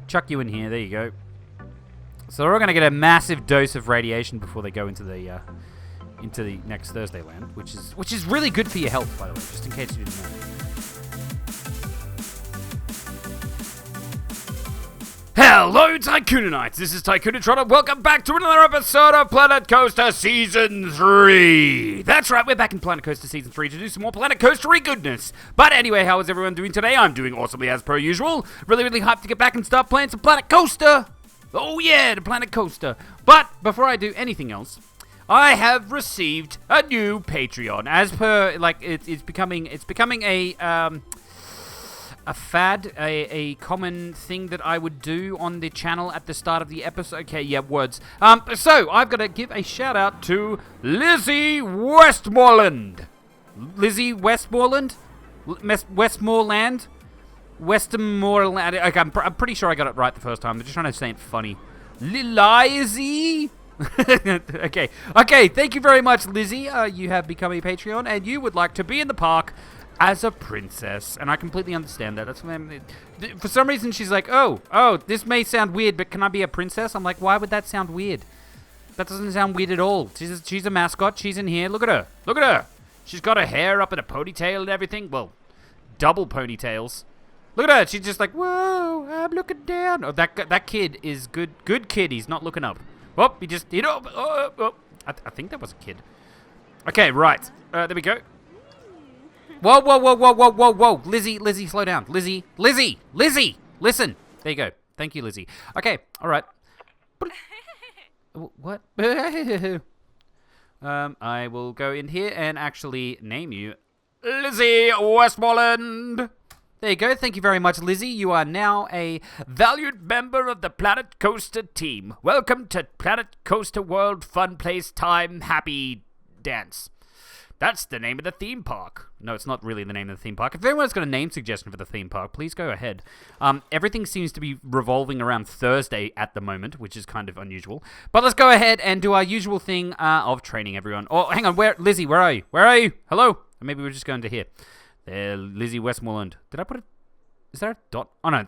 chuck you in here. There you go. So they're all going to get a massive dose of radiation before they go into the next Thursday land, which is really good for your health, by the way, just in case you didn't know. Hello, Tycoon-A-Nights. This is Tycoon-A-Tron, and welcome back to another episode of Planet Coaster Season 3. That's right, we're back in Planet Coaster Season 3 to do some more Planet Coaster-y goodness. But anyway, how is everyone doing today? I'm doing awesomely as per usual. Really, really hyped to get back and start playing some Planet Coaster. Oh yeah, the Planet Coaster. But before I do anything else, I have received a new Patreon. As per, like, it's becoming a fad, a common thing that I would do on the channel at the start of the episode. Okay, yeah, words. So I've got to give a shout out to Lizzie Westmoreland. Lizzie Westmoreland? Westmoreland? Westmoreland. Okay, I'm pretty sure I got it right the first time. I'm just trying to say it funny. Lizzie? Okay, thank you very much, Lizzie. You have become a Patreon, and you would like to be in the park as a princess, and I completely understand that. That's for some reason she's like, oh, this may sound weird, but can I be a princess? I'm like, why would that sound weird? That doesn't sound weird at all. She's a mascot. She's in here. Look at her. She's got her hair up in a ponytail and everything. Well, double ponytails. Look at her. She's just like, whoa, I'm looking down. Oh, that kid is good kid. He's not looking up. Oh, he just, I think that was a kid. Okay, right. There we go. Whoa. Lizzie, slow down. Lizzie, listen. There you go. Thank you, Lizzie. Okay, all right. What? I will go in here and actually name you Lizzie Westmoreland. There you go. Thank you very much, Lizzie. You are now a valued member of the Planet Coaster team. Welcome to Planet Coaster World Fun Place Time Happy Dance. That's the name of the theme park. No, it's not really the name of the theme park. If anyone's got a name suggestion for the theme park, please go ahead. Everything seems to be revolving around Thursday at the moment, which is kind of unusual. But let's go ahead and do our usual thing of training everyone. Oh, hang on. Lizzie, where are you? Hello? Or maybe we're just going to here. There, Lizzie Westmoreland. Did I put it? Is there a dot? Oh, no.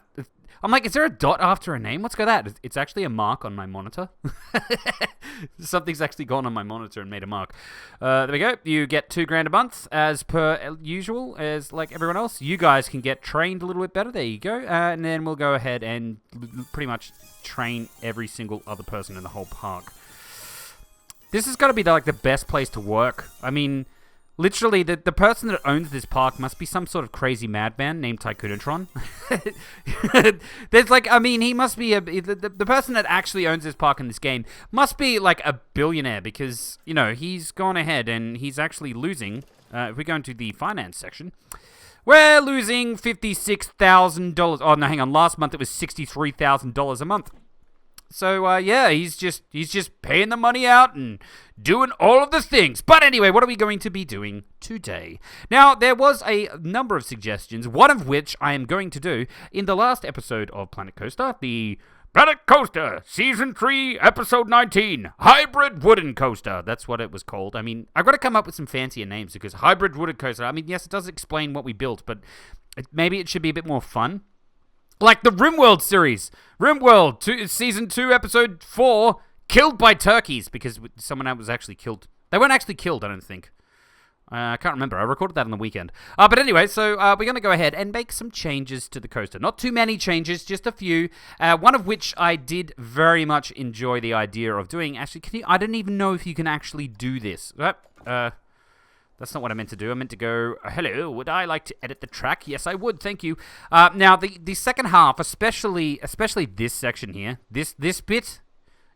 I'm like, is there a dot after a name? What's got that? It's actually a mark on my monitor. Something's actually gone on my monitor and made a mark. There we go. You get $2,000 a month, as per usual, as like everyone else. You guys can get trained a little bit better. There you go. And then we'll go ahead and pretty much train every single other person in the whole park. This has got to be like the best place to work. I mean, literally, the person that owns this park must be some sort of crazy madman named Tycoon-A-Tron. There's like, I mean, he must be the person that actually owns this park in this game must be like a billionaire, because, you know, he's gone ahead and he's actually losing. If we go into the finance section, we're losing $56,000. Oh, no, hang on. Last month it was $63,000 a month. So, yeah, he's just paying the money out and doing all of the things. But anyway, what are we going to be doing today? Now, there was a number of suggestions, one of which I am going to do in the last episode of Planet Coaster, the Planet Coaster Season 3, Episode 19, Hybrid Wooden Coaster. That's what it was called. I mean, I've got to come up with some fancier names, because Hybrid Wooden Coaster, I mean, yes, it does explain what we built, but maybe it should be a bit more fun. Like the RimWorld series. RimWorld, Season 2, Episode 4, Killed by Turkeys, because someone else was actually killed. They weren't actually killed, I don't think. I can't remember. I recorded that on the weekend. But anyway, so we're going to go ahead and make some changes to the coaster. Not too many changes, just a few. One of which I did very much enjoy the idea of doing. Actually, I don't even know if you can actually do this. That's not what I meant to do. I meant to go, hello, would I like to edit the track? Yes, I would. Thank you. Now, the second half, especially this section here, this bit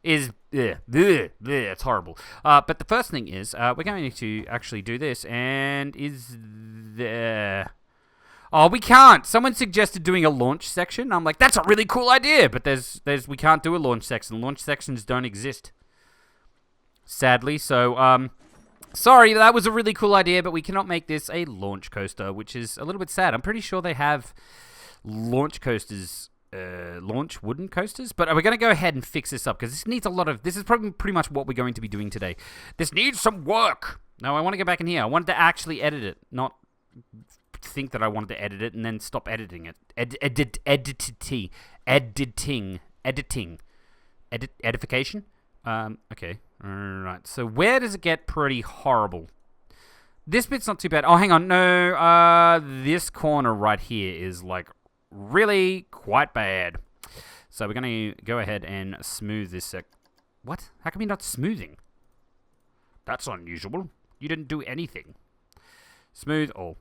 is, it's horrible. But the first thing is, we're going to actually do this, and is there... Oh, we can't. Someone suggested doing a launch section. I'm like, that's a really cool idea, but we can't do a launch section. Launch sections don't exist, sadly. So, sorry, that was a really cool idea, but we cannot make this a launch coaster, which is a little bit sad. I'm pretty sure they have launch coasters, launch wooden coasters, but we're going to go ahead and fix this up, because this needs a lot of... This is probably pretty much what we're going to be doing today. This needs some work. Now, I want to go back in here. I wanted to actually edit it, not think that I wanted to edit it and then stop editing it. editing. Edification? Okay. Alright, so where does it get pretty horrible? This bit's not too bad. Oh, hang on. No, this corner right here is, like, really quite bad. So we're going to go ahead and smooth this What? How come you're not smoothing? That's unusual. You didn't do anything. Smooth all.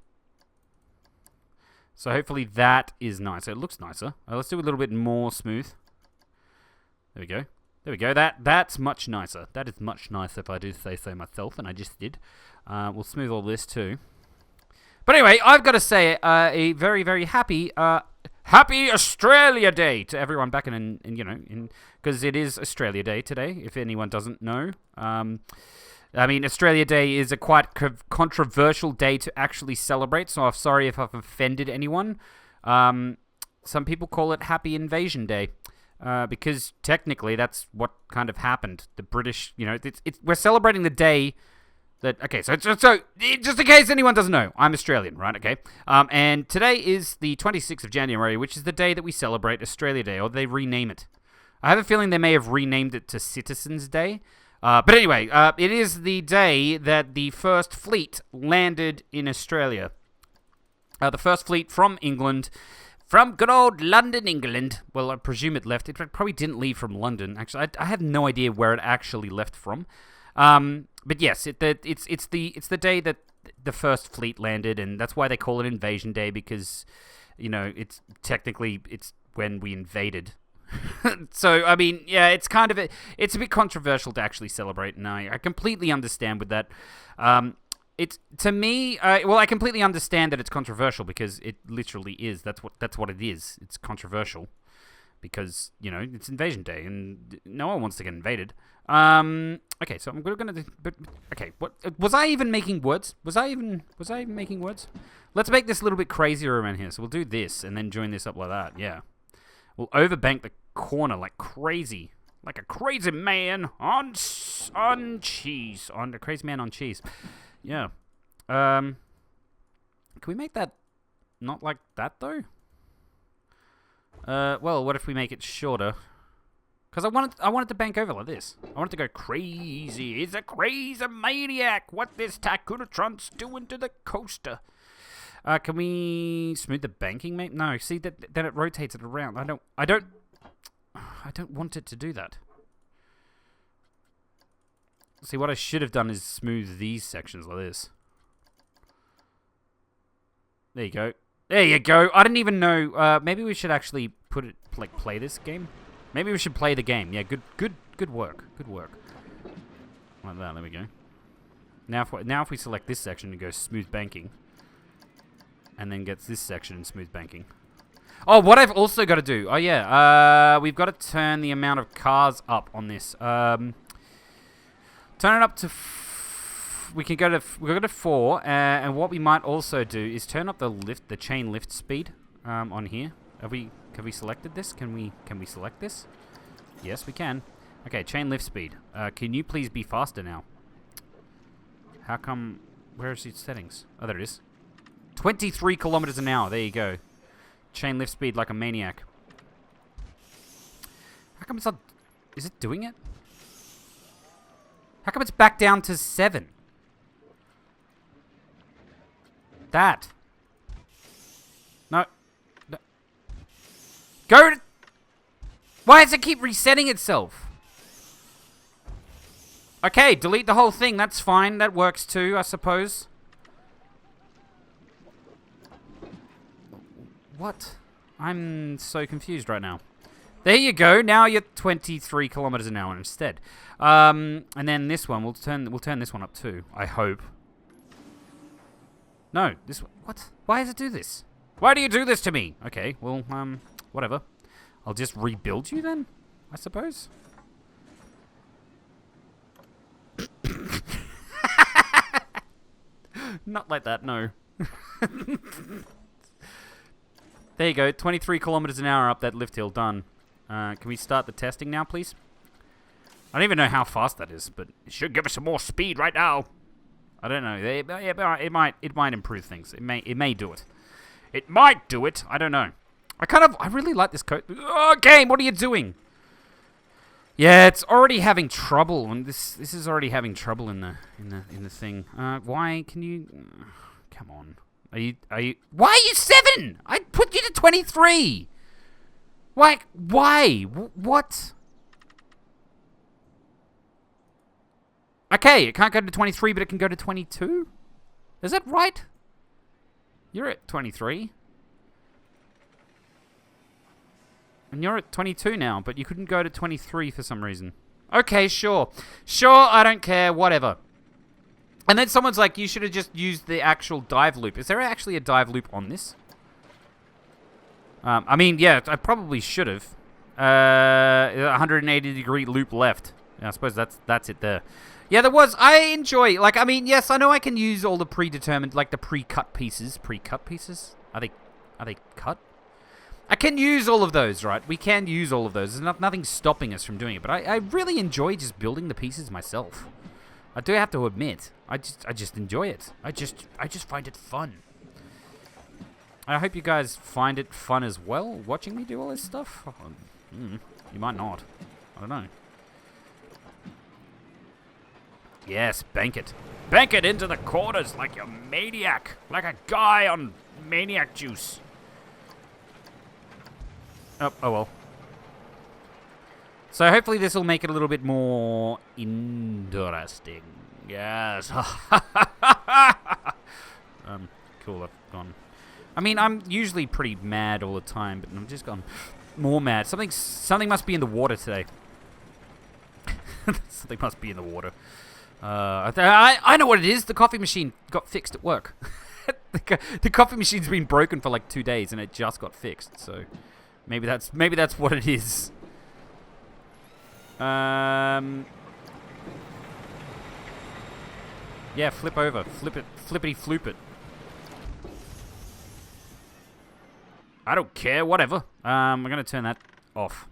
So hopefully that is nice. It looks nicer. Let's do a little bit more smooth. There we go. There we go. That's much nicer. That is much nicer if I do say so myself, and I just did. We'll smooth all this too. But anyway, I've got to say a very, very happy Australia Day to everyone back in because it is Australia Day today, if anyone doesn't know. I mean, Australia Day is a quite controversial day to actually celebrate, so I'm sorry if I've offended anyone. Some people call it Happy Invasion Day. Because technically that's what kind of happened. The British, we're celebrating the day that, okay, so just in case anyone doesn't know, I'm Australian, right, okay? And today is the 26th of January, which is the day that we celebrate Australia Day, or they rename it. I have a feeling they may have renamed it to Citizens Day. But anyway, it is the day that the first fleet landed in Australia. The first fleet from England. From good old London, England. Well, I presume it left. It probably didn't leave from London. Actually, I have no idea where it actually left from. But yes, it's the day that the first fleet landed, and that's why they call it Invasion Day, because it's technically when we invaded. So I mean, yeah, it's a bit controversial to actually celebrate, and I completely understand with that. It's to me. I completely understand that it's controversial because it literally is. That's what it is. It's controversial because it's Invasion Day and no one wants to get invaded. Okay, so I'm gonna. But okay, what was I even making words? Was I even making words? Let's make this a little bit crazier around here. So we'll do this and then join this up like that. Yeah, we'll overbank the corner like crazy. Like a crazy man on cheese. On a crazy man on cheese. Yeah. Can we make that not like that, though? Well, what if we make it shorter? Because I wanted to bank over like this. I wanted to go crazy. He's a crazy maniac. What this Tycoon-A-Tron's doing to the coaster. Can we smooth the banking, mate? No, see, then it rotates it around. I don't want it to do that. See, what I should have done is smooth these sections like this. There you go. There you go. I didn't even know. Maybe we should actually play this game. Maybe we should play the game. Yeah, good work. Good work. Like that. There we go. Now if we select this section and go smooth banking, and then gets this section in smooth banking. Oh, what I've also got to do. Oh yeah. We've got to turn the amount of cars up on this. Turn it up to. We can go to 4, and what we might also do is turn up the chain lift speed on here. Have we selected this? Can we select this? Yes, we can. Okay, chain lift speed. Can you please be faster now? How come? Where is its settings? Oh, there it is. 23 kilometers an hour. There you go. Chain lift speed like a maniac. How come it's not? Is it doing it? How come it's back down to 7? That. No. Go to... Why does it keep resetting itself? Okay, delete the whole thing. That's fine. That works too, I suppose. What? I'm so confused right now. There you go. Now you're 23 kilometers an hour instead. And then this one, we'll turn this one up too. I hope. No, this one. What? Why does it do this? Why do you do this to me? Okay, well, whatever. I'll just rebuild you then, I suppose. Not like that, no. There you go. 23 kilometers an hour up that lift hill. Done. Can we start the testing now, please? I don't even know how fast that is, but it should give us some more speed right now. I don't know. It might improve things. It may do it. It might do it. I don't know. I really like this code. Oh, game, what are you doing? Yeah, it's already having trouble, and this is already having trouble in the thing. Why can you? Come on, are you? Why are you 7? I put you to 23. Why? What? Okay, it can't go to 23, but it can go to 22. Is that right? You're at 23. And you're at 22 now, but you couldn't go to 23 for some reason. Okay, sure. Sure, I don't care, whatever. And then someone's like, you should have just used the actual dive loop. Is there actually a dive loop on this? I mean, yeah, I probably should have. 180-degree loop left. Yeah, I suppose that's it there. Yeah, there was. I enjoy, like, I mean, yes, I know I can use all the predetermined, like the pre-cut pieces. Pre-cut pieces? Are they cut? I can use all of those, right? We can use all of those. There's nothing stopping us from doing it. But I really enjoy just building the pieces myself. I do have to admit, I just enjoy it. I just find it fun. I hope you guys find it fun as well, watching me do all this stuff. You might not. I don't know. Yes, bank it. Bank it into the corners like a maniac. Like a guy on maniac juice. Oh well. So hopefully this will make it a little bit more interesting. Yes. Cool, I've gone. I mean, I'm usually pretty mad all the time, but I've just gone more mad. Something must be in the water today. Something must be in the water. I know what it is. The coffee machine got fixed at work. The coffee machine's been broken for like 2 days, and it just got fixed. So maybe that's what it is. Yeah, flip over, flip it, flippity floop it. I don't care, whatever. We're gonna turn that off.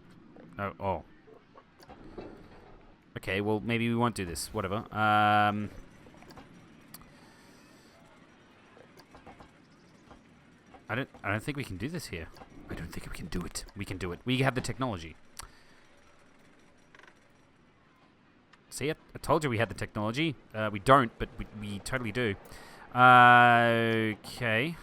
Oh. Okay, well, maybe we won't do this. Whatever. I don't think we can do this here. I don't think we can do it. We can do it. We have the technology. See it? I told you we had the technology. We don't, but we totally do. Okay.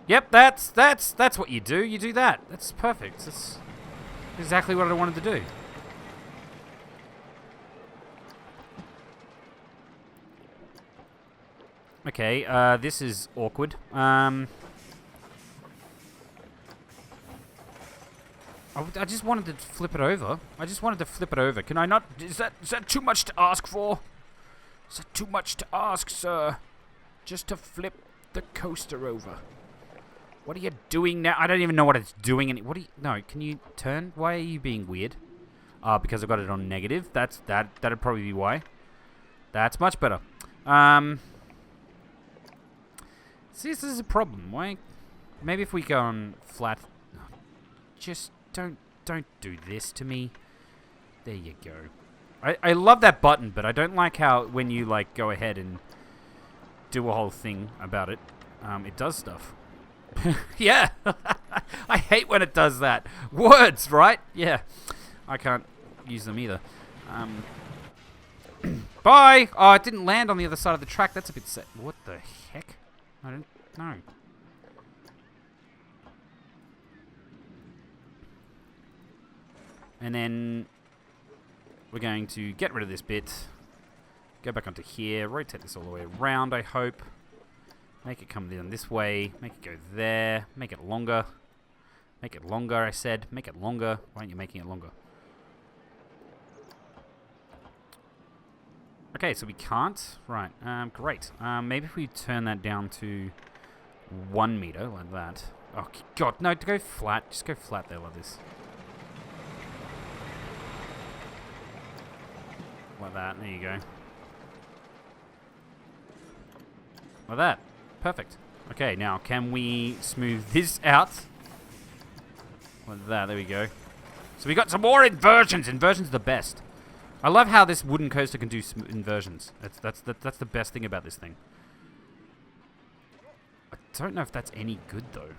Yep, that's what you do. You do that. That's perfect. That's exactly what I wanted to do. Okay, this is awkward. I just wanted to flip it over. Can I not? Is that too much to ask for? Is that too much to ask, sir? Just to flip the coaster over. What are you doing now? I don't even know what it's doing. No, can you turn? Why are you being weird? Because I've got it on negative. That'd probably be why. That's much better. See, this is a problem. Why? Maybe if we go on flat. Just don't do this to me. There you go. I love that button, but I don't like how when you like go ahead and do a whole thing about it, it does stuff. Yeah. I hate when it does that. Words, right? Yeah. I can't use them either. Bye! Oh, it didn't land on the other side of the track. That's a bit sad. What the heck? I don't know. And then we're going to get rid of this bit. Go back onto here. Rotate this all the way around, I hope. Make it come down this way. Make it go there. Make it longer. Make it longer, I said. Make it longer. Why aren't you making it longer? Okay, so we can't. Right. Great. Maybe if we turn that down to 1 meter, like that. Oh, God. No, to go flat. Just go flat there like this. Like that. There you go. Like that. Perfect. Okay, now can we smooth this out? Like that. There we go. So we got some more inversions. Inversions are the best. I love how this wooden coaster can do inversions. That's the best thing about this thing. I don't know if that's any good though.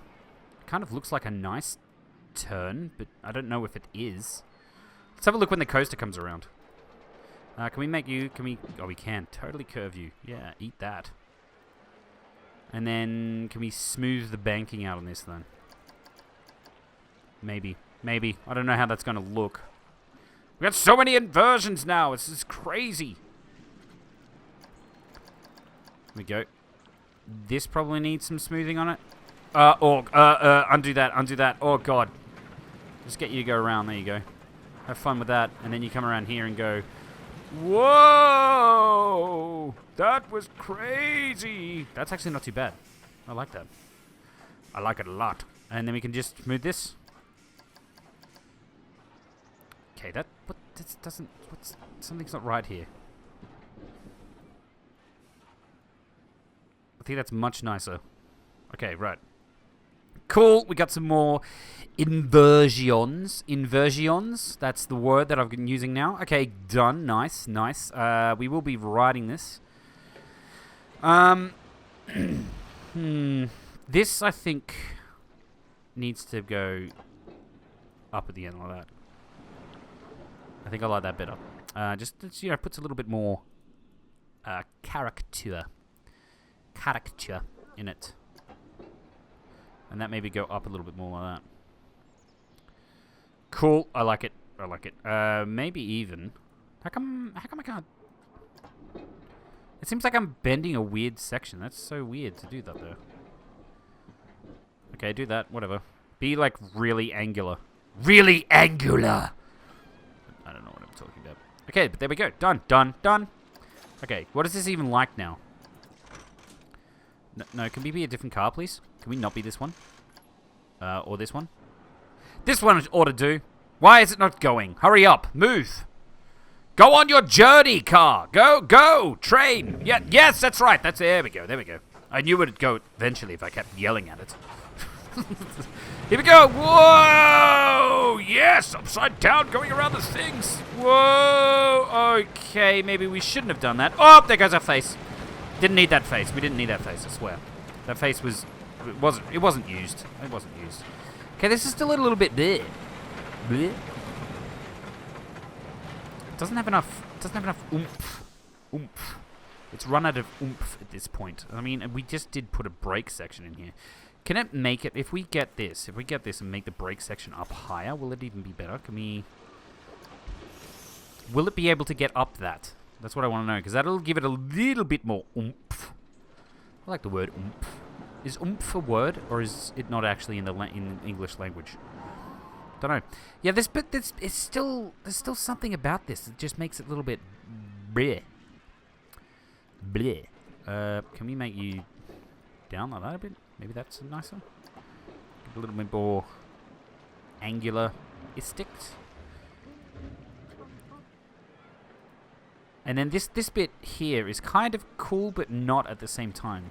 It kind of looks like a nice turn, but I don't know if it is. Let's have a look when the coaster comes around. Can we make you... Can we... Oh, we can. Totally curve you. Yeah, eat that. And then... Can we smooth the banking out on this then? Maybe. Maybe. I don't know how that's going to look. We got so many inversions now. It's just crazy. Here we go. This probably needs some smoothing on it. Undo that. Undo that. Oh, God. Just get you to go around. There you go. Have fun with that. And then you come around here and go... Whoa! That was crazy! That's actually not too bad. I like that. I like it a lot. And then we can just smooth this. Okay, that... What? This doesn't... What's... Something's not right here. I think that's much nicer. Okay, right. Cool, we got some more inversions. Inversions, that's the word that I've been using now. Okay, done. Nice, nice. We will be writing this. This, I think, needs to go up at the end like that. I think I like that better. Just you know, puts a little bit more character in it. And that maybe go up a little bit more like that. Cool. I like it. I like it. Maybe even... How come I can't... It seems like I'm bending a weird section. That's so weird to do that, though. Okay, do that. Whatever. Be, like, really angular. Really angular! I don't know what I'm talking about. Okay, but there we go. Done. Done. Done. Okay, what is this even like now? No, can we be a different car, please? Can we not be this one? Or this one? This one ought to do. Why is it not going? Hurry up. Move. Go on your journey, car. Go, go. Train. Yeah, yes, that's right. There we go. There we go. I knew it would go eventually if I kept yelling at it. Here we go. Whoa. Yes, upside down going around the things. Whoa. Okay, maybe we shouldn't have done that. Oh, there goes our face. Didn't need that face. We didn't need that face, I swear. That face was... It wasn't used. It wasn't used. Okay, this is still a little bit there. Bleh. Doesn't have enough oomph. Oomph. It's run out of oomph at this point. I mean, we just did put a brake section in here. Can it make it... If we get this and make the brake section up higher, will it even be better? Can we... Will it be able to get up that? That's what I want to know, because that'll give it a little bit more oomph. I like the word oomph. Is oomph a word, or is it not actually in the in English language? Don't know. Yeah, this it's still... There's still something about this that just makes it a little bit... Bleh. Bleh. Can we make you down like that a bit? Maybe that's nicer? A little bit more angular-istics. And then this bit here is kind of cool, but not at the same time.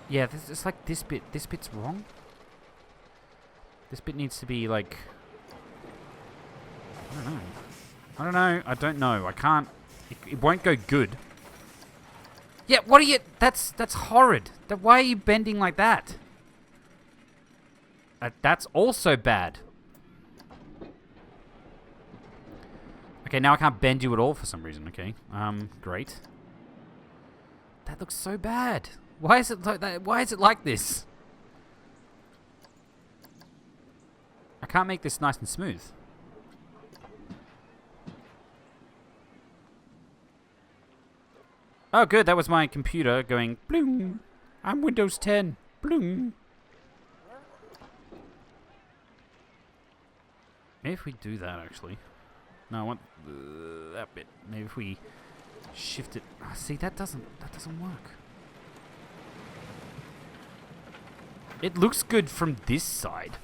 Yeah, it's like this bit's wrong. This bit needs to be like... I don't know. I can't... It won't go good. Yeah, what are you... That's horrid. Why are you bending like that? That's also bad. Okay, now I can't bend you at all for some reason, okay. Great. That looks so bad. Why is it like that? Why is it like this? I can't make this nice and smooth. Oh, good. That was my computer going, bloom. I'm Windows 10. Bloom. Maybe if we do that, actually. No, I want that bit. Maybe if we shift it. Oh, see, that doesn't work. It looks good from this side.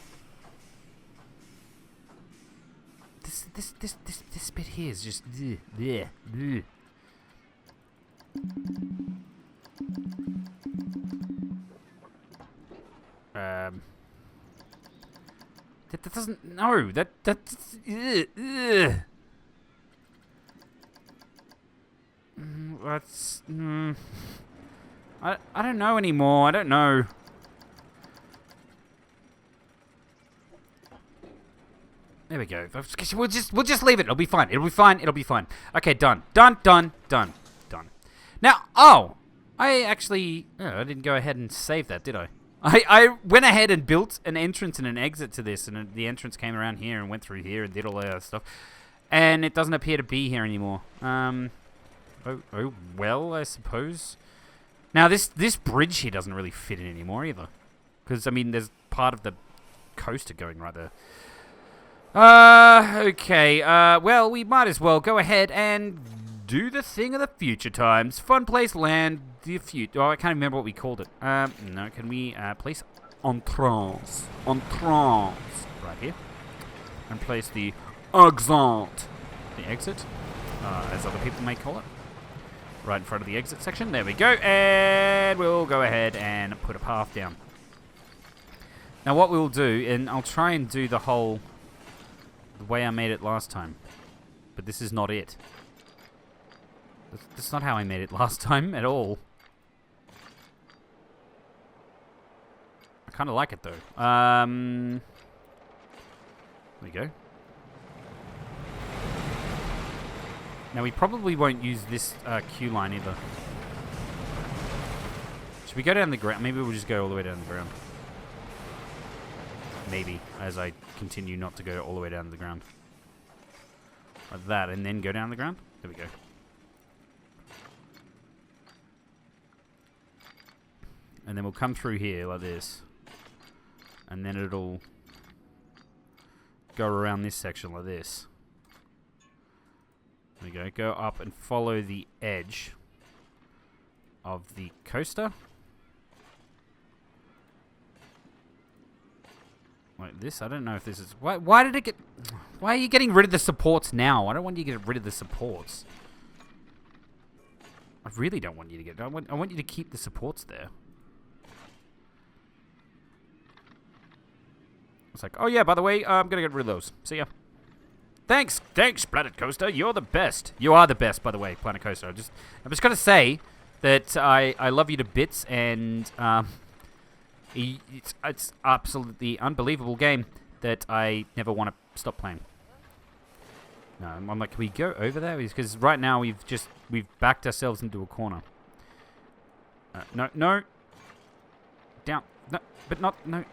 This bit here is just there. That doesn't... No, that's... Ugh. That's... I don't know anymore. I don't know. There we go. We'll just leave it. It'll be fine. It'll be fine. It'll be fine. Okay, done. Done. Now, I actually... Oh, I didn't go ahead and save that, did I? I went ahead and built an entrance and an exit to this, and the entrance came around here and went through here and did all that other stuff. And it doesn't appear to be here anymore. Oh, well, I suppose. Now, this bridge here doesn't really fit in anymore either. Because, I mean, there's part of the coaster going right there. Okay. Well, we might as well go ahead and do the thing of the future times. Fun place, land, the future. Oh, I can't remember what we called it. No, can we, place entrance. Entrance. Right here. And place the exit. The exit, as other people may call it. Right in front of the exit section. There we go. And we'll go ahead and put a path down. Now, what we'll do, and I'll try and do the whole... the way I made it last time. But this is not it. That's not how I made it last time at all. I kind of like it, though. There we go. Now, we probably won't use this queue line either. Should we go down the ground? Maybe we'll just go all the way down the ground. Maybe, as I continue not to go all the way down to the ground. Like that, and then go down the ground. There we go. And then we'll come through here like this. And then it'll go around this section like this. There we go. Go up and follow the edge of the coaster. Like this? I don't know if this is... Why did it get... Why are you getting rid of the supports now? I don't want you to get rid of the supports. I really don't want you to get... I want you to keep the supports there. It's like, oh yeah, by the way, I'm gonna get rid of those. See ya. Thanks, Planet Coaster. You're the best. You are the best, by the way, Planet Coaster. I'm just gonna say that I love you to bits, and it's absolutely unbelievable game that I never want to stop playing. No, I'm like, can we go over there? Because right now we've backed ourselves into a corner. No. Down. No, but not. No.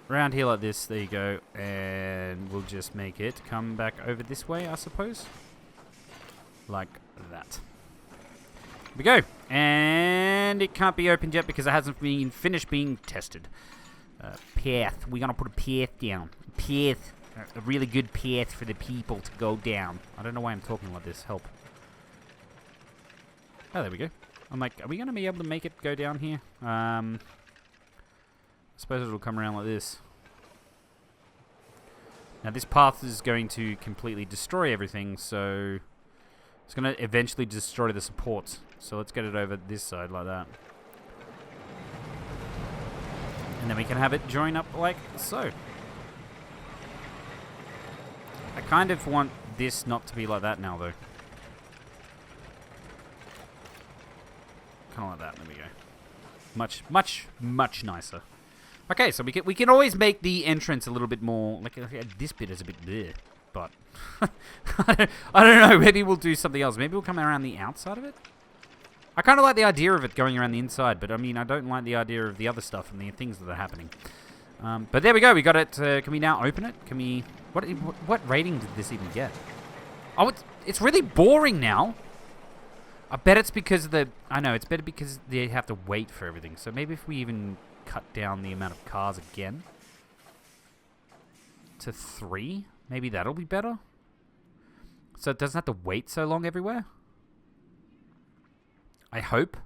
Around here like this, there you go, and we'll just make it come back over this way, I suppose. Like that. Here we go. And it can't be opened yet because it hasn't been finished being tested. Path. We're going to put a path down. Path. A really good path for the people to go down. I don't know why I'm talking like this. Help. Oh, there we go. I'm like, are we going to be able to make it go down here? I suppose it'll come around like this. Now this path is going to completely destroy everything, so it's going to eventually destroy the supports. So let's get it over this side like that. And then we can have it join up like so. I kind of want this not to be like that now, though. Kind of like that. There we go. Much nicer. Okay, so we can always make the entrance a little bit more... Like, this bit is a bit bleh, but... I don't know, maybe we'll do something else. Maybe we'll come around the outside of it? I kind of like the idea of it going around the inside, but I mean, I don't like the idea of the other stuff and the things that are happening. But there we go, we got it. Can we now open it? Can we... What rating did this even get? Oh, it's really boring now. I bet it's because of the... I know, it's better because they have to wait for everything. So maybe if we even... cut down the amount of cars again to 3. Maybe that'll be better. So it doesn't have to wait so long everywhere. I hope.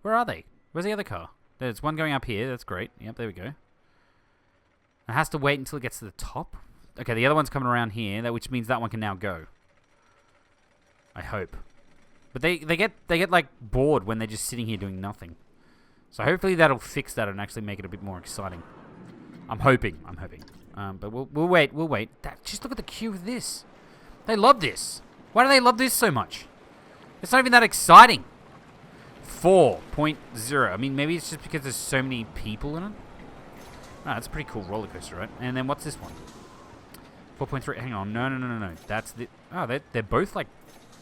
Where are they? Where's the other car? There's one going up here. That's great. Yep, there we go. It has to wait until it gets to the top. Okay, the other one's coming around here, which means that one can now go. I hope. But they get like bored when they're just sitting here doing nothing. So hopefully that'll fix that and actually make it a bit more exciting. I'm hoping. But we'll wait. Just look at the queue of this. They love this. Why do they love this so much? It's not even that exciting. 4.0. I mean, maybe it's just because there's so many people in it. Oh, that's a pretty cool roller coaster, right? And then what's this one? 4.3. Hang on. No. That's the... Oh, they're both, like,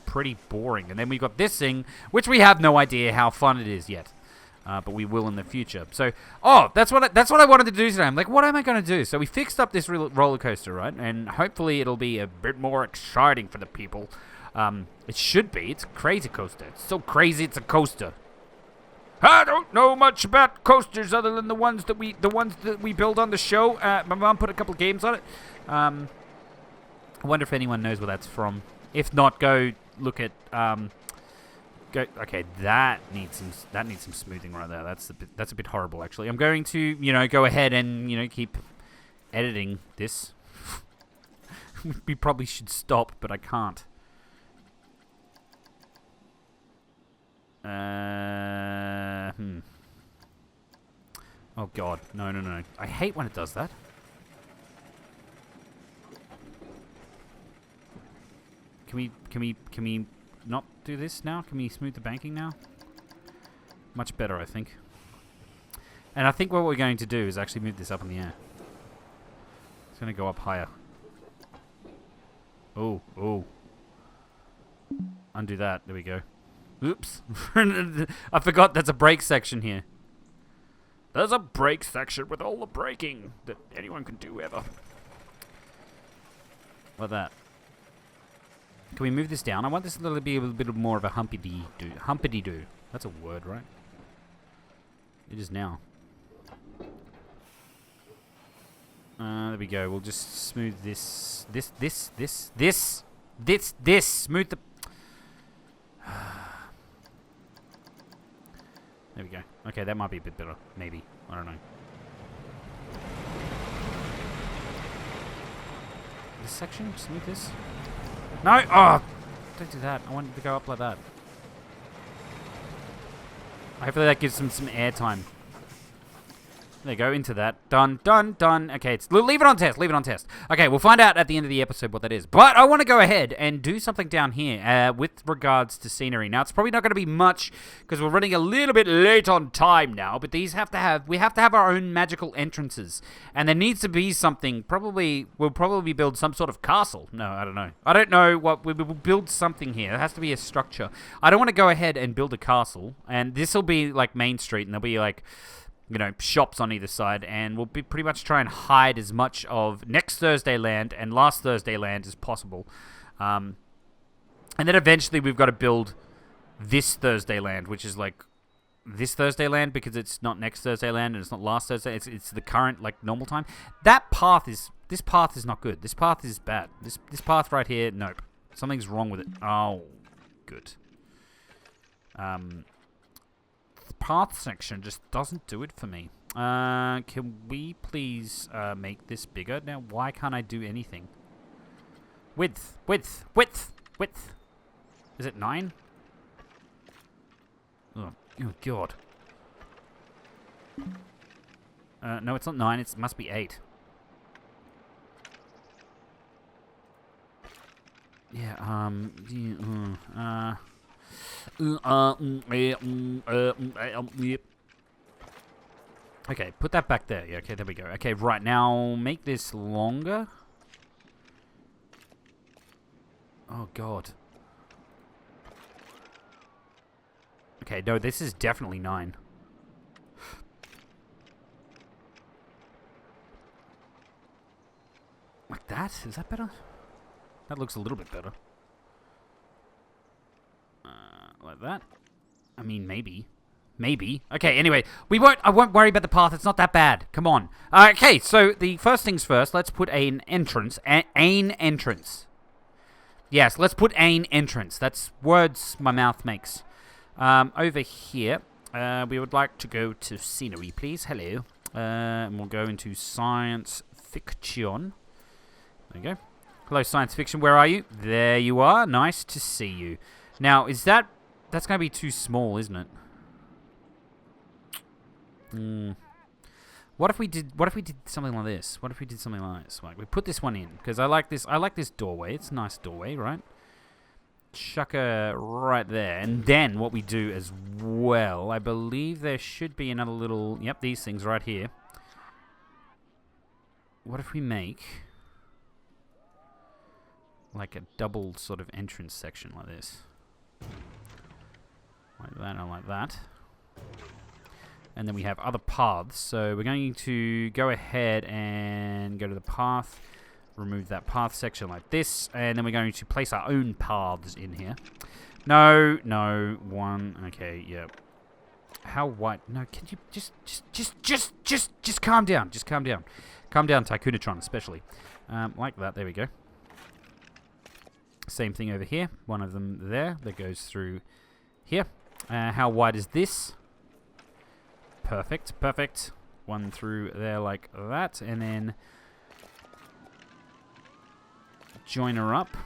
pretty boring. And then we've got this thing, which we have no idea how fun it is yet. But we will in the future. So, that's what I wanted to do today. I'm like, what am I going to do? So we fixed up this roller coaster, right? And hopefully it'll be a bit more exciting for the people. It should be. It's a crazy coaster. It's so crazy. It's a coaster. I don't know much about coasters other than the ones that we build on the show. My mom put a couple of games on it. I wonder if anyone knows where that's from. If not, go look at. Okay, that needs some smoothing right there. That's a bit horrible, actually. I'm going to go ahead and keep editing this. We probably should stop, but I can't. Oh god, no. I hate when it does that. Can we not do this now? Can we smooth the banking now? Much better, I think. And I think what we're going to do is actually move this up in the air. It's going to go up higher. Oh. Undo that. There we go. Oops. I forgot that's a brake section here. There's a brake section with all the braking that anyone can do ever. Like that. Can we move this down? I want this to be a little bit more of a humpity-doo. Humpity-doo. That's a word, right? It is now. There we go. We'll just smooth this. This. Smooth the... There we go. Okay, that might be a bit better. Maybe. I don't know. This section? Smooth this? No! Oh! Don't do that. I want it to go up like that. Hopefully that gives them some air time. There you go, into that. Done. Okay, leave it on test. Okay, we'll find out at the end of the episode what that is. But I want to go ahead and do something down here with regards to scenery. Now, it's probably not going to be much because we're running a little bit late on time now. But we have to have our own magical entrances. And there needs to be something. We'll probably build some sort of castle. No, I don't know. I don't know what. We will build something here. It has to be a structure. I don't want to go ahead and build a castle. And this will be like Main Street. And there'll be like... shops on either side, and we'll be pretty much try and hide as much of next Thursday land and last Thursday land as possible. And then eventually we've got to build this Thursday land, which is like this Thursday land because it's not next Thursday land and it's not last Thursday. It's the current like normal time. This path is not good. This path is bad. This path right here, nope. Something's wrong with it. Oh, good. Path section just doesn't do it for me. Can we please make this bigger? Now, why can't I do anything? Width. Is it 9? Oh God. No, it's not 9. It must be 8. Yeah, okay, put that back there. Yeah, okay, there we go. Okay, right, now make this longer. Oh, God. Okay, no, this is definitely 9. Like that? Is that better? That looks a little bit better. Like that. I mean, maybe. Okay, anyway, I won't worry about the path. It's not that bad. Come on. Okay, so the first things first, let's put an entrance. An entrance. Yes, let's put an entrance. That's words my mouth makes. Over here, we would like to go to scenery, please. Hello. And we'll go into science fiction. There you go. Hello, science fiction. Where are you? There you are. Nice to see you. Now, is that That's going to be too small, isn't it? What if we did something like this? What if we did something like this? Like we put this one in because I like this doorway. It's a nice doorway, right? Chuck her right there, and then what we do as well, I believe there should be another little, yep, these things right here. What if we make like a double sort of entrance section like this? Like that and like that. And then we have other paths, so we're going to go ahead and go to the path. Remove that path section like this, and then we're going to place our own paths in here. No, one. Okay, yep. How wide? No, can you just calm down? Just calm down. Calm down, Tycoon-A-Tron, especially. Like that. There we go. Same thing over here. One of them there that goes through here. How wide is this? Perfect, perfect. One through there like that, and then join her up.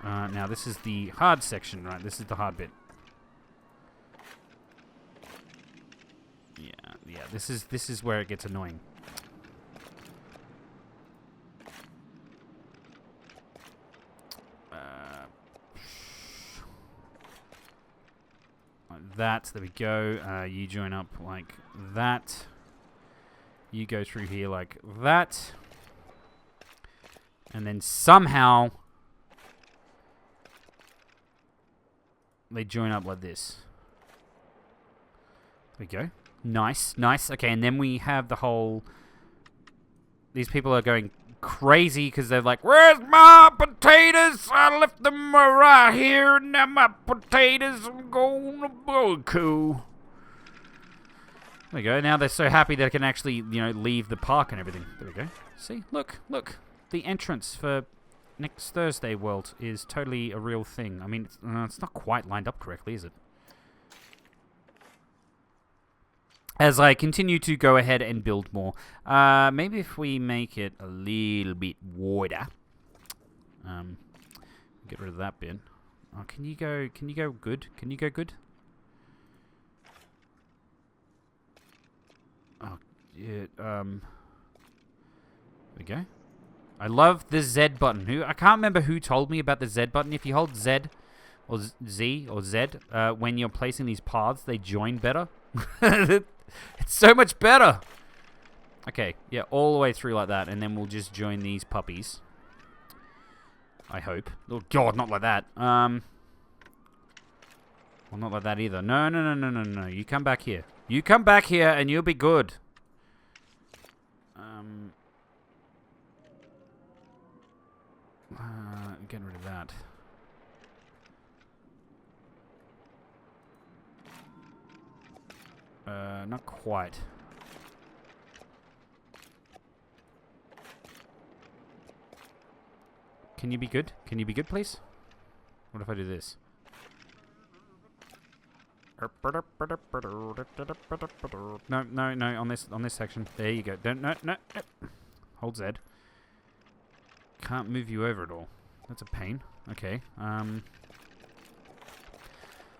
Now this is the hard section, right? This is the hard bit. Yeah. This is where it gets annoying. Like that. There we go. You join up like that. You go through here like that. And then somehow they join up like this. There we go. Nice, nice. Okay, and then we have the whole... These people are going crazy because they're like, where's my potatoes? I left them right here, and now my potatoes are going to barbecue. There we go. Now they're so happy they can actually, you know, leave the park and everything. There we go. See? Look. The entrance for next Thursday World is totally a real thing. I mean, it's not quite lined up correctly, is it? As I continue to go ahead and build more, maybe if we make it a little bit wider, get rid of that bit. Oh, can you go good? Can you go good? Oh, yeah. There we go. I love the Z button. I can't remember who told me about the Z button. If you hold Z or Z or Z when you're placing these paths, they join better. It's so much better. Okay, yeah, all the way through like that, and then we'll just join these puppies. I hope. Oh God, not like that. Well, not like that either. No. You come back here. You come back here, and you'll be good. Getting rid of that. Not quite. Can you be good? Can you be good, please? What if I do this? No, on this section. There you go. No. Hold Z. Can't move you over at all. That's a pain. Okay.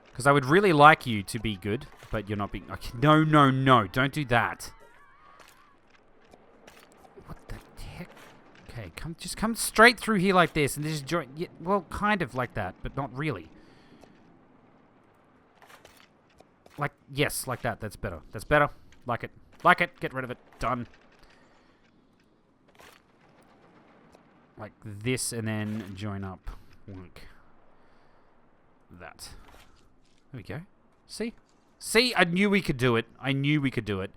Because I would really like you to be good, but you're not being... Okay, no. Don't do that. What the heck? Okay, just come straight through here like this and just join... Yeah, well, kind of like that, but not really. Like, yes, like that. That's better. That's better. Like it. Like it. Get rid of it. Done. Like this, and then join up like that. There we go. See? See? I knew we could do it. I knew we could do it.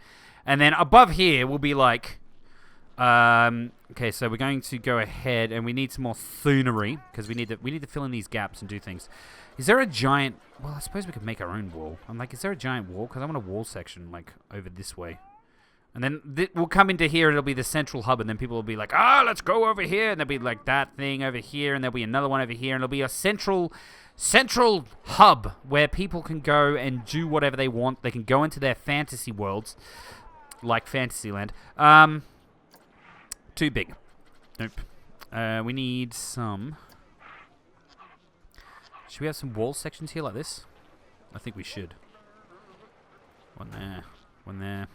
And then above here will be like... okay, so we're going to go ahead, and we need some more scenery, because we need to fill in these gaps and do things. Is there a giant... Well, I suppose we could make our own wall. I'm like, is there a giant wall? Because I want a wall section, like, over this way. And then we'll come into here, and it'll be the central hub, and then people will be like, let's go over here, and there'll be like that thing over here, and there'll be another one over here, and it'll be a central hub where people can go and do whatever they want. They can go into their fantasy worlds, like Fantasyland. Too big. Nope. We need some... Should we have some wall sections here like this? I think we should. One there. One there.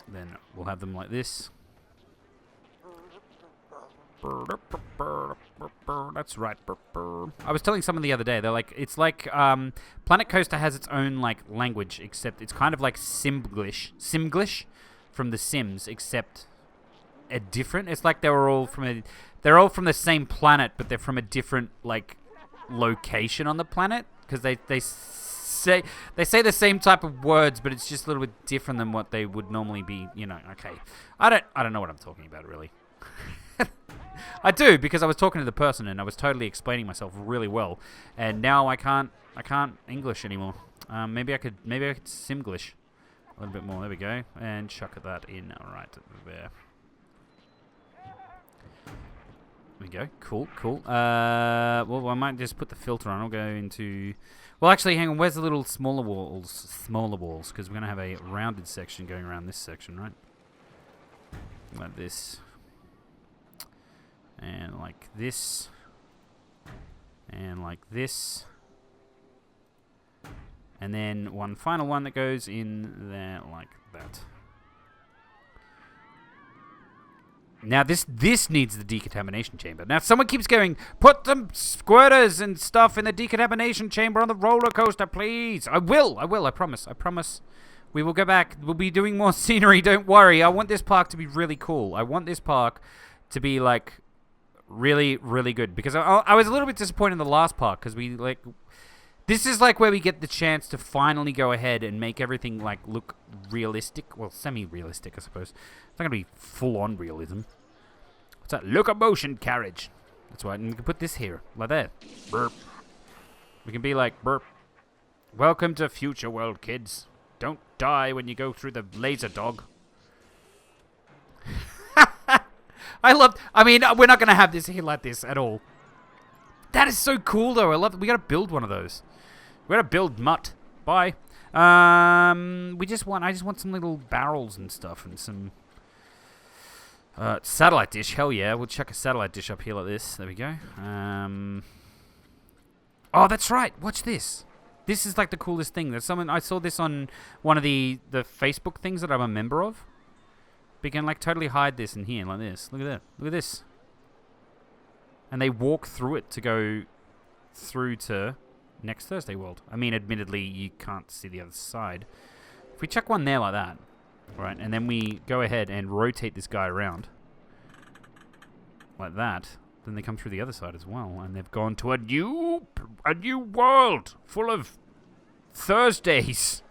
Then we'll have them like this. That's right. I was telling someone the other day, they're like, it's like Planet Coaster has its own like language, except it's kind of like Simglish from The Sims, except a different. It's like they're all from the same planet, but they're from a different like location on the planet, because they say the same type of words, but it's just a little bit different than what they would normally be. You know, okay. I don't know what I'm talking about really. I do, because I was talking to the person and I was totally explaining myself really well, and now I can't English anymore. Maybe I could Simglish a little bit more. There we go, and chuck that in right there. There we go. Cool. Well, I might just put the filter on. I'll go into. Well, actually, hang on. Where's the little smaller walls? Because we're gonna have a rounded section going around this section, right? Like this. And like this. And like this. And then one final one that goes in there like that. Now this needs the decontamination chamber. Now someone keeps going, put some squirters and stuff in the decontamination chamber on the roller coaster, please. I will, I promise. We will go back. We'll be doing more scenery, don't worry. I want this park to be really cool. I want this park to be like really, really good, because I was a little bit disappointed in the last part, because we like, this is like where we get the chance to finally go ahead and make everything like look realistic, well, semi-realistic I suppose. It's not gonna be full-on realism. What's that? Locomotion carriage. That's right, and we can put this here, like that. Burp. We can be like, burp. Welcome to Future World, kids. Don't die when you go through the laser dog. I mean, we're not going to have this here like this at all. That is so cool, though. I love it. We got to build one of those. We got to build Mutt. Bye. I just want some little barrels and stuff, and some satellite dish. Hell yeah. We'll chuck a satellite dish up here like this. There we go. Oh, that's right. Watch this. This is like the coolest thing. There's someone, I saw this on one of the Facebook things that I'm a member of. We can like totally hide this in here like this. Look at that. Look at this. And they walk through it to go through to Next Thursday World. I mean, admittedly, you can't see the other side. If we chuck one there like that, right, and then we go ahead and rotate this guy around like that, then they come through the other side as well, and they've gone to a new world full of Thursdays.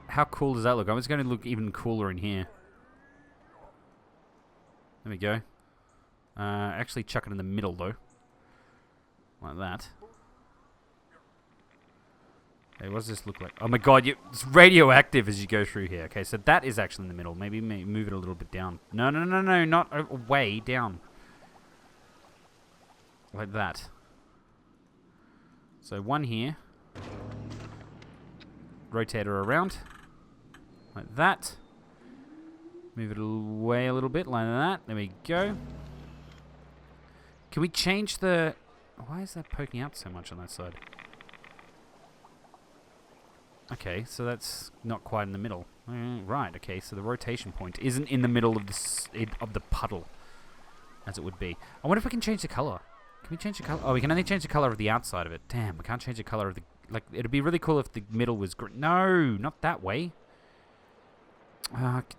How cool does that look? It's going to look even cooler in here. There we go. Actually chuck it in the middle, though. Like that. Hey, what does this look like? Oh my god, it's radioactive as you go through here. Okay, so that is actually in the middle. Maybe move it a little bit down. No, not way down. Like that. So one here. Rotate her around. Like that. Move it away a little bit, like that. There we go. Can we change the... Why is that poking out so much on that side? Okay, so that's not quite in the middle. Right, okay, so the rotation point isn't in the middle of the puddle, as it would be. I wonder if we can change the color. Can we change the color? Oh, we can only change the color of the outside of it. Damn, we can't change the color of the... Like, it'd be really cool if the middle was green. No, not that way.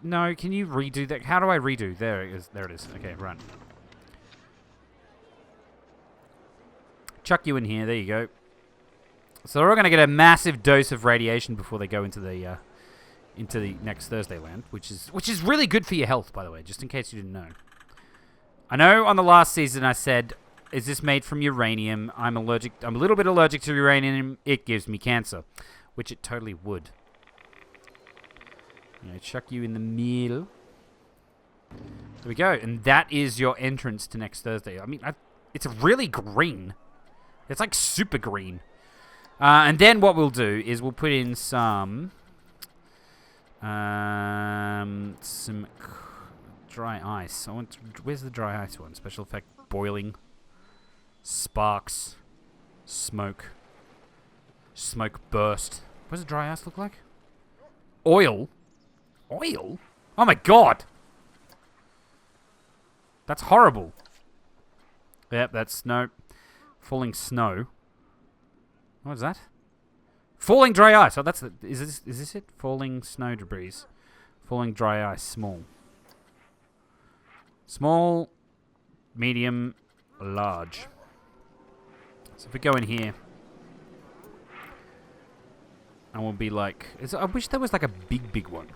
No, can you redo that? How do I redo? There it is. There it is. Okay, right. Chuck you in here. There you go. So they're all going to get a massive dose of radiation before they go into the next Thursday land, which is really good for your health, by the way, just in case you didn't know. I know on the last season I said, is this made from uranium? I'm a little bit allergic to uranium. It gives me cancer, which it totally would. Chuck you in the middle. There we go. And that is your entrance to next Thursday. I mean, it's really green. It's like super green. And then what we'll do is we'll put in some dry ice. Where's the dry ice one? Special effect boiling. Sparks. Smoke. Smoke burst. What does dry ice look like? Oil? Oil? Oh my god! That's horrible. Yep, that's snow. Falling snow. What is that? Falling dry ice. Oh, that's the... Is this it? Falling snow debris. Falling dry ice. Small. Small, medium, large. So if we go in here, and we'll be like... I wish there was like a big one.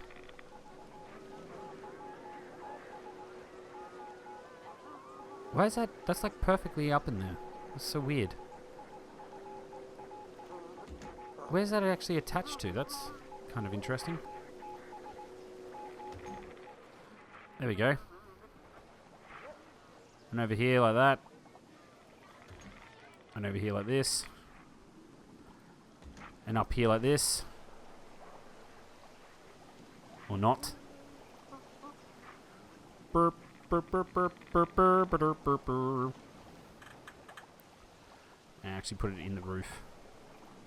Why is that? That's like perfectly up in there. That's so weird. Where's that actually attached to? That's kind of interesting. There we go. And over here like that. And over here like this. And up here like this. Or not. Burp, burp, burp, burp, burp, burp, burp, burp, burp. And actually put it in the roof.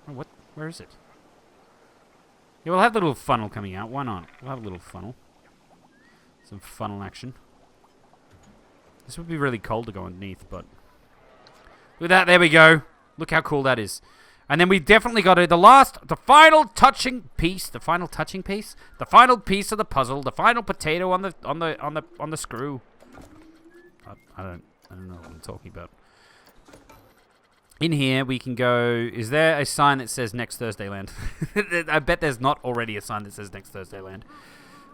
Oh, what? Where is it? Yeah, we'll have the little funnel coming out. Why not? We'll have a little funnel. Some funnel action. This would be really cold to go underneath, but... Look at that. There we go. Look how cool that is. And then we definitely got to the final touching piece. The final touching piece? The final piece of the puzzle. The final potato on the screw. I don't know what I'm talking about. In here, we can go... Is there a sign that says Next Thursday Land? I bet there's not already a sign that says Next Thursday Land.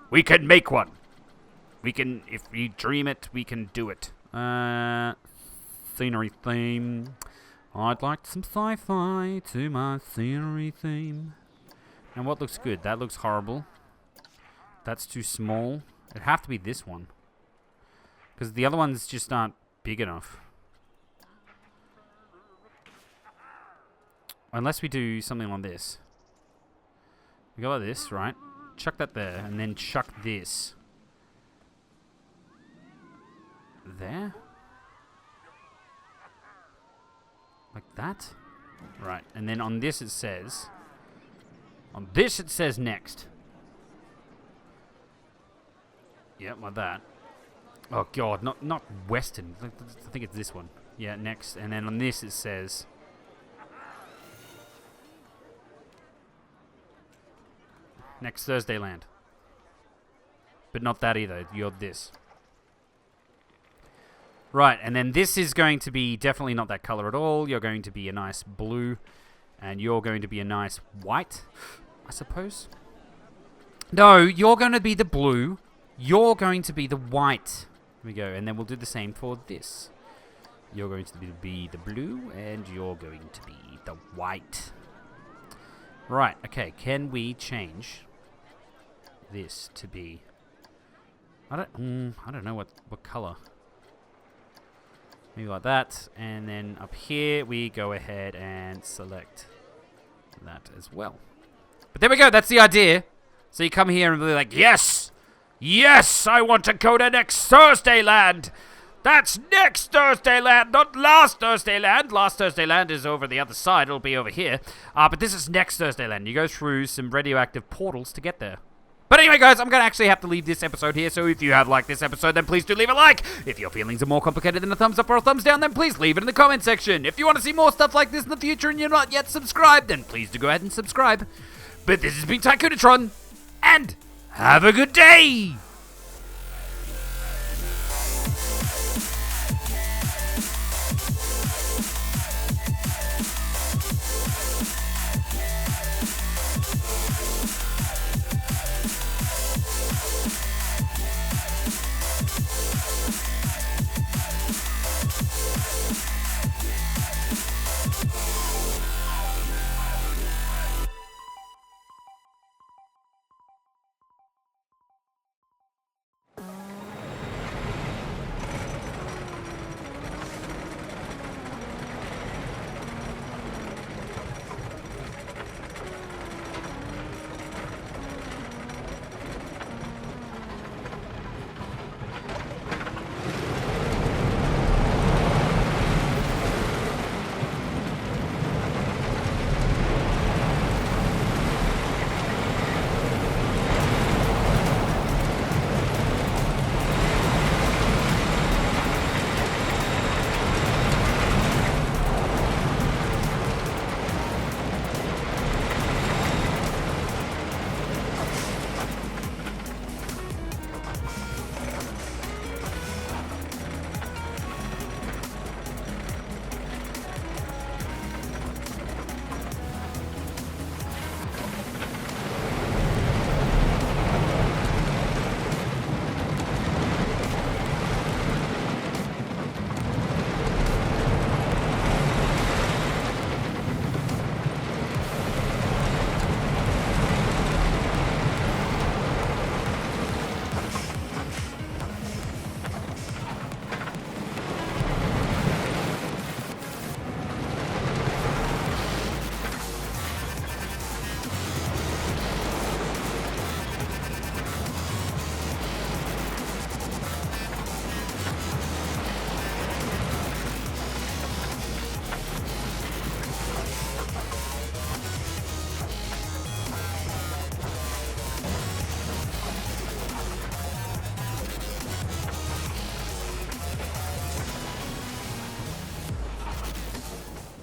We can make one. We can... If we dream it, we can do it. Scenery theme. I'd like some sci-fi to my scenery theme. And what looks good? That looks horrible. That's too small. It'd have to be this one. Because the other ones just aren't big enough. Unless we do something like this. We go like this, right? Chuck that there, and then chuck this. There? Like that? Right, and then on this it says... On this it says next. Yep, like that. Oh god, not Western. I think it's this one. Yeah, next. And then on this it says... Next Thursday Land. But not that either. You're this. Right, and then this is going to be definitely not that color at all. You're going to be a nice blue. And you're going to be a nice white, I suppose. No, you're going to be the blue. You're going to be the white. Here we go. And then we'll do the same for this. You're going to be the blue, and you're going to be the white. Right, okay. Can we change this to be... I don't know what color. Maybe like that. And then up here, we go ahead and select that as well. But there we go. That's the idea. So you come here and be like, yes! Yes! I want to go to Next Thursday Land! That's Next Thursday Land, not Last Thursday Land. Last Thursday Land is over the other side. It'll be over here. But this is Next Thursday Land. You go through some radioactive portals to get there. But anyway, guys, I'm going to actually have to leave this episode here, so if you have liked this episode, then please do leave a like. If your feelings are more complicated than a thumbs up or a thumbs down, then please leave it in the comment section. If you want to see more stuff like this in the future and you're not yet subscribed, then please do go ahead and subscribe. But this has been Tycoon-A-Tron, and have a good day!